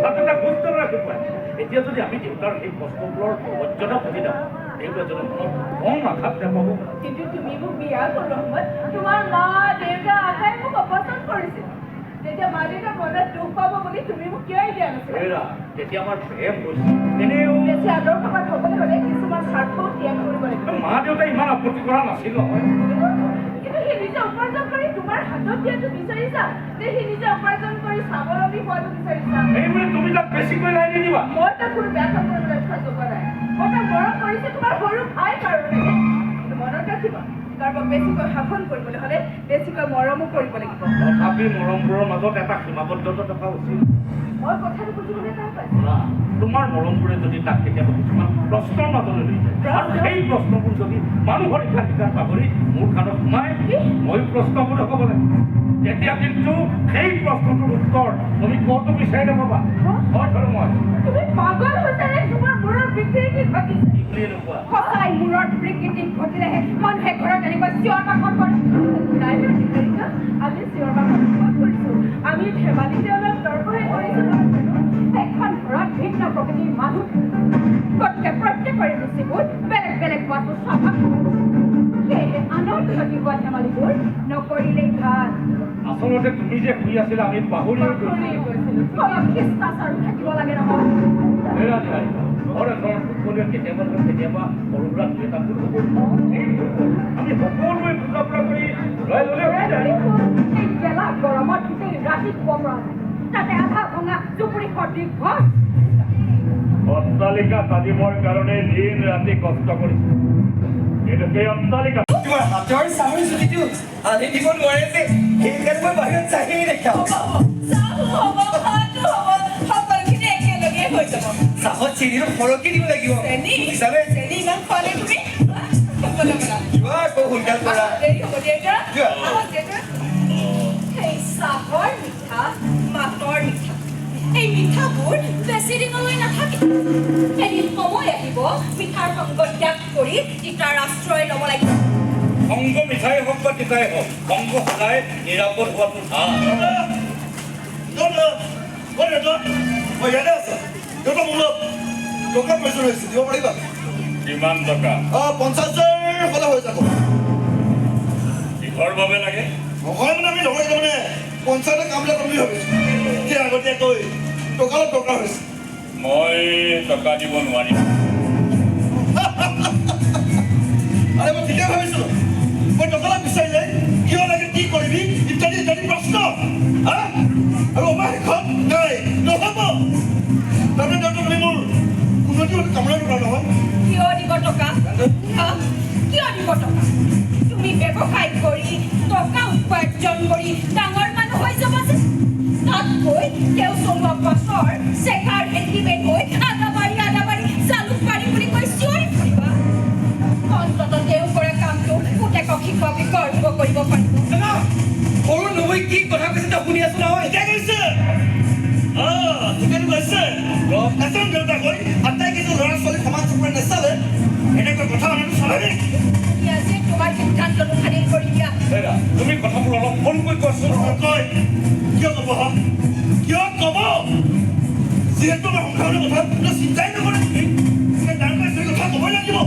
কথাটো এটা গুৰুত্ব ৰাখিবা এতিয়া যদি আমি দেউতাৰ সেই কষ্টবোৰৰ মৰ্যাদা বুজি নাপাওঁ দেউতা এজনৰ মনত কম আঘাত নাপাব কিন্তু তুমি মোক বিয়া কৰোঁ সময়ত তোমাৰ মা দেউতা আটাই মোক অপছন্দ কৰিছিল তেতিয়া মা দেউতা মনত দুখ পাব বুলি তুমি মোক কিয় দিয়া নাছিল তেতিয়া আমাৰ প্ৰেম হৈছিল এনেও বেছি আদৰ সভাত হ'বলৈ হ'লে কিছুমান স্বাৰ্থ ত্যাগ কৰিব লাগিব মা দেউতাই ইমান আপত্তি কৰা নাছিল নহয় কিন্তু সি নিজে উপাৰ্জন কৰি তোমাৰ হাতত দিয়াটো বিচাৰিছা নে সি নিজে উপাৰ্জন কৰি স্বাৱলম্বী হোৱাটো বিচাৰিছা এইবোৰে তুমি তাক বেছিকৈ লাই নিদিবা মই তাক কোনো বেয়া কাম কৰিবলৈ ইচ্ছা কৰা নাই মই তাক মৰম কৰিছে তোমাৰ সৰু ভাই কাৰণে কিন্তু মনত ৰাখিবা কাৰোবাক বেছিকৈ শাসন কৰিবলৈ হ'লে বেছিকৈ মৰমো কৰিব লাগিব তথাপি মৰমবোৰৰ মাজত এটা সীমাবদ্ধতা থকা উচিত মই কথাটো বুজিবলৈ টান পাইছোঁ তোমাৰ মৰমবোৰে যদি তাক কেতিয়াবা কিছুমান প্ৰশ্নৰ মাজলৈ লৈ যায় আৰু সেই প্ৰশ্নবোৰ যদি মানুহৰ ইফাল পাহৰি মোৰ কাণত সোমাই মই প্ৰশ্নবোৰ হ'ব লাগিব তেতিয়া কিন্তু সেই প্ৰশ্নটোৰ উত্তৰ তুমি ক'তো বিচাৰি নাপাবা হয় ধৰো মই তুমি পাগল হৈছা নে তোমাৰ মূৰৰ বিকৃতি ঘটিছে বুলি এনেকুৱা সঁচাই মূৰৰ বিকৃতি ঘটিলেহে মানুহে ঘৰত এনেকৈ চিঞৰ বাখৰ কৰে নাই আমি চিঞৰ বাখৰ কৰিছোঁ আমি ধেমালিতে অলপ তৰ্কহে কৰিছোঁ এখন ঘৰত ভিন্ন প্ৰকৃতিৰ মানুহ প্ৰত্যেকৰে ৰুচিবোৰ বেলেগ বেলেগ হোৱাটো স্বাভাৱিক সেয়েহে আনৰ ক্ষতি হোৱা ধেমালিবোৰ নকৰিলেই ভাল আচলতে তুমি যে শুই আছিলা আমি পাহৰি গৈছিলোঁ অলপ শিষ্টাচাৰো থাকিব লাগে নহয় কেতিয়াবা কেতিয়াবা সৰু সুৰা দুই এটা ভুল হ'ব আমি সকলোৱে বুজা ফুৰা কৰি লৈ ল'লে হৈ যায় এই গেলা গৰমত গোটেই ৰাতি কমৰা তাতে আধা ভঙা জুপুৰি সদৃশ ঘৰ অট্টালিকা সাজিবৰ কাৰণে দিন ৰাতি কষ্ট কৰিছে কিন্তু সেই অট্টালিকা তোমাৰ হাতৰ চাহৰ জুতিটো আনি দিব নোৱাৰে যে সেইকাৰণে মই বাহিৰত চাহিয়ে দেখাওঁ চাহত চেনিটো সৰহকৈ দিব লাগিব হিচাপে ইমান খোৱালে তুমি কিবা আকৌ সোনকাল কৰা সেই চাহৰ মিঠা মাতৰ মিঠা এই মিঠাবোৰ বেছি দিনলৈ নাথাকে এদিন সময় আহিব মিঠাৰ সংগ ত্যাগ কৰি তিতাৰ আশ্ৰয় ল'ব লাগিব সংগ মিঠাই হওক বা তিতাই হওক সংগ সদায় নিৰাপদ হোৱাটো কিমান টকা 50,000 হ'লে হৈ যাব কিহৰ বাবে লাগে নহয় মানে আমি লগৰ মানে পঞ্চায়তৰ কামবিলাক কৰিম বুলি ভাবিছোঁ এতিয়া আগতীয়াকৈ টকা অলপ দৰকাৰ হৈছে মই টকা দিব নোৱাৰিম আৰে মই ঠিকে ভাবিছিলোঁ মই টকা অলপ বিচাৰিলে কিয় লাগে কি কৰিবি ইত্যাদি ইত্যাদি প্ৰশ্ন আৰু আমাৰ শেষত নাই নহ'ব তাৰমানে তুমি মোৰ উন্নতি কামনা কৰা নহয় কিয় দিব টকা কিয় দিব টকা তুমি ব্যৱসায় কৰি টকা উপাৰ্জন কৰি ডাঙৰ মানুহ হৈ যাবাচোন তাতকৈ তেওঁ চলোৱা বছৰ চেকাৰ এণ্টিমেট হৈ আদাবাৰী জালুকবাৰী বুলি কৈ চিঞৰি ফুৰিবা অন্ততঃ তেওঁ কৰা কামটো পুতেকক শিকোৱাকে গৰ্ব কৰিব পাৰিব সৰু নবৈ কি কথা কৈছে তই শুনি আছো নহয় এতিয়া কৈছে ঠিকেই কৈছে এজন দেউতাক হৈ আটাইকেইজন ল'ৰা ছোৱালী সমাজ চকুৰে নেচালে এনেকৈ কথা মানুহ স্বাভাৱিক আজি তোমাৰ সিদ্ধান্তটো খাৰিজ কৰি দিয়া তুমি কথাবোৰ অলপ ফোনকৈ কোৱাচোন কয় কিয় ক'ব কিয় ক'ব যিহেতু আমাৰ সংসাৰৰ কথা চিন্তাই নকৰে ডাঙৰ সেই কথা ক'বই লাগিব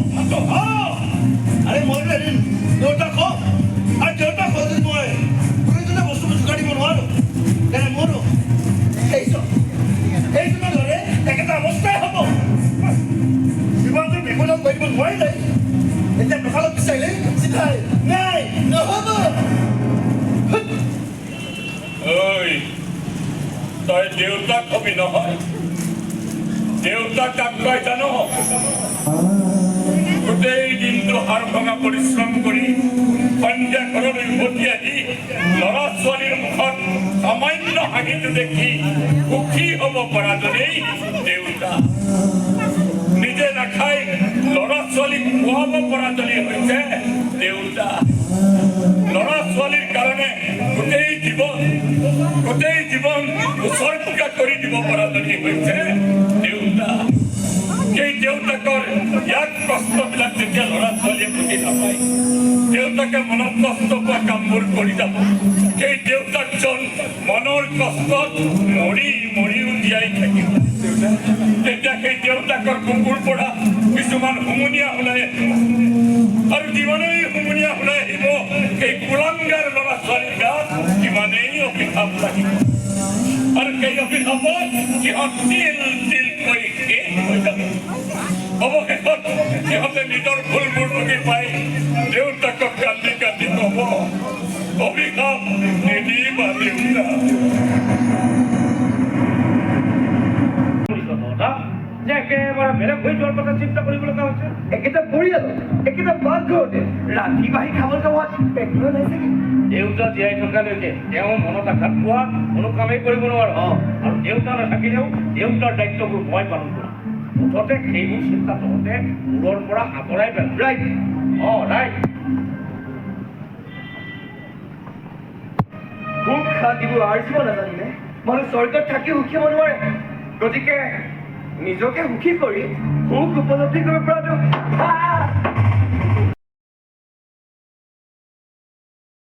আৰে মইতো এদিন দেউতাক কওঁ আৰু দেউতাক কওঁ যে মই প্ৰয়োজনীয় বস্তুবোৰ যোগাৰ দিব নোৱাৰোঁ তেনে মোৰো সেইজনৰ দৰে একেটা অৱস্থাই হ'ব জীৱনটো বিপদত কৰিব নোৱাৰিলে এতিয়া টকালত বিচাৰিলে চিধাই নাই নহ'ব ঐ তই দেউতাক হবি নহয় দেউতাক কাক কয় জানো গোটেই দিনটো হাৰ ভঙা পৰিশ্ৰম কৰি সন্ধিয়া ঘৰলৈ উভতি আহি ল'ৰা ছোৱালীৰ মুখত সামান্য হাঁহিটো দেখি সুখী হ'ব পৰাজনেই দেউতা নিজে নাখাই ল'ৰা ছোৱালীক খুৱাব পৰাজনেই হৈছে দেউতা ল'ৰা ছোৱালীৰ কাৰণে গোটেই জীৱন উৎসৰ্গা কৰি দিব পৰাজনেই হৈছে দেউতা সেই দেউতাকৰ ইয়াক কষ্টবিলাক যেতিয়া ল'ৰা ছোৱালীয়ে বুজি নাপায় দেউতাকে মনত কষ্ট পোৱা কামবোৰ কৰি যাব সেই দেউতাকজন মনৰ কষ্টত মৰি মৰিও জীয়াই থাকিব তেতিয়া সেই দেউতাকৰ বুকুৰ পৰা কিছুমান হুমুনিয়া ওলাই আহিব আৰু যিমানেই হুমুনিয়া ওলাই আহিব সেই কুলাংগাৰ ল'ৰা ছোৱালীৰ গাত সিমানেই অভিশাপ লাগিব আৰু সেই অভিশাপত সিহঁত তিল তিলকৈ শেষ হৈ যাব অৱশেষত সিহঁতে নিজৰ ভুলবোৰ বুজি পাই দেউতাকক কান্দি কান্দি ক'ব অভিশাপ নিদিবা দেউতা যে একেবাৰে বেলেগ হৈ যোৱাৰ কথা চিন্তা কৰিবলগা হৈছে একেটা পৰিয়ালত একেটা পাকঘৰতে ৰান্ধি বাঢ়ি খাবলৈ হোৱাত পেটুৱা নাই চাগে দেউতা জীয়াই থকালৈকে তেওঁ মনত আঘাত পোৱা কোনো কামেই কৰিব নোৱাৰো আৰু দেউতা নাথাকিলেও দেউতাৰ দায়িত্ববোৰ মই পালন কৰিম মুঠতে সেইবোৰ চিন্তা তহঁতে মূৰৰ পৰা আঁতৰাই পেলা ৰাইট ৰাইট সুখ শান্তিবোৰ আৰ্জিব নাজানিলে মানুহ স্বৰ্গত থাকি সুখী হ'ব নোৱাৰে গতিকে নিজকে সুখী কৰি সুখ উপলব্ধি কৰিব পৰাটো